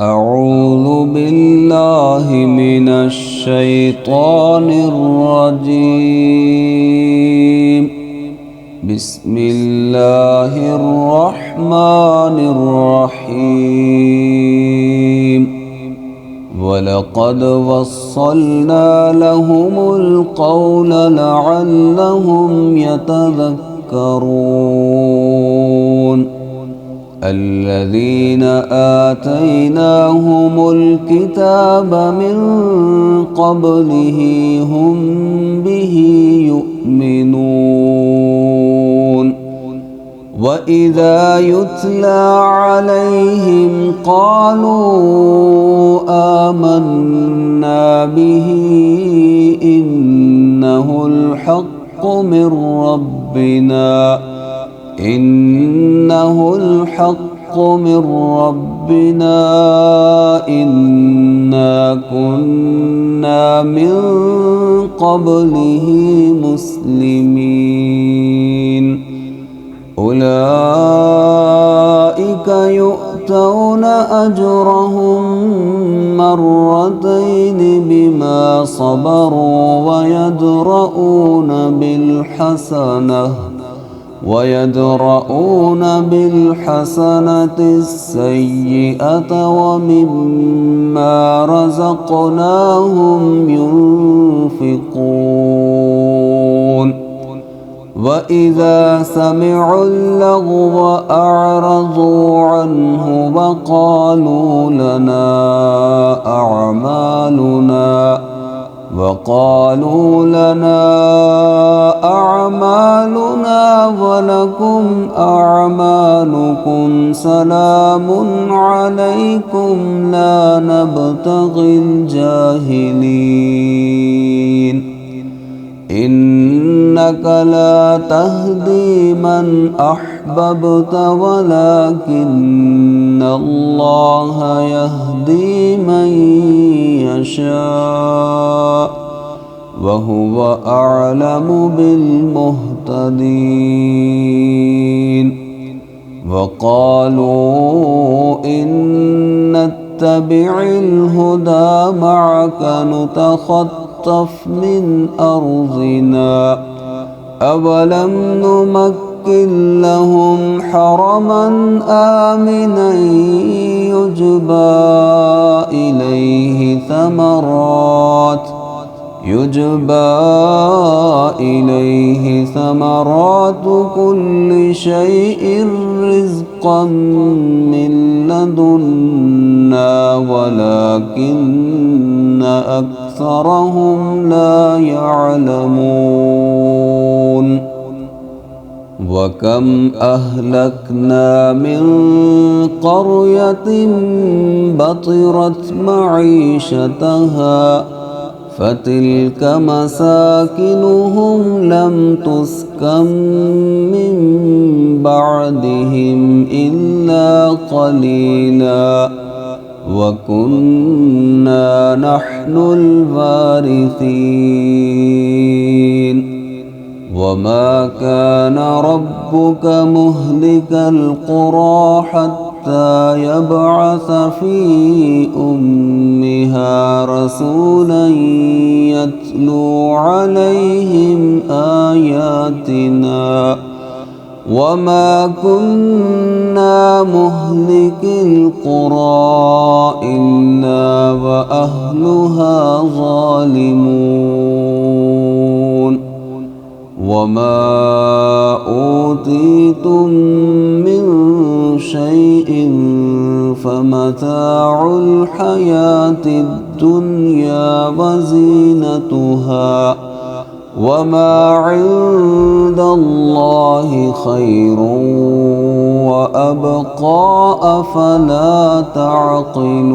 أعوذ بالله من الشيطان الرجيم. بسم الله الرحمن الرحيم. ولقد وصلنا لهم القول لعلهم يتذكرون. الذين آتيناهم الكتاب من قبله هم به يؤمنون. وإذا يتلى عليهم قالوا آمنا به إنه الحق من ربنا إنا كنا من قبله مسلمين. أولئك يؤتون أجرهم مرتين بما صبروا ويدرؤون بالحسنة السيئة ومما رزقناهم ينفقون. وإذا سمعوا اللغو أعرضوا عنه وقالوا لنا أعمالنا ولكم أعمالكم سلام عليكم لا نبتغي الجاهلين. إنك لا تهدي من أحببت ولكن الله يهدي من يشاء وهو أعلم بالمهتدين. وقالوا إن نتبع الهدى معك نتخطف من أرضنا أولم نمكن لهم حرما آمنا يجبى إليه ثمرات كل شيء رزقا من لدنا ولكن أكثرهم لا يعلمون. وكم أهلكنا من قرية بطرت معيشتها فتلك مساكنهم لم تسكن من بعدهم إلا قليلا وكنا نحن الوارثين. وما كان ربك مهلك القرى حتى يبعث في أمها رسولا يتلو عليهم آياتنا وما كنا مهلك القرى إلا وأهلها ظالمون. وما أوتيتم من شيء فمتاع الحياة الدنيا وزينتها وما عند الله خير وأبقى أفلا تعقلون.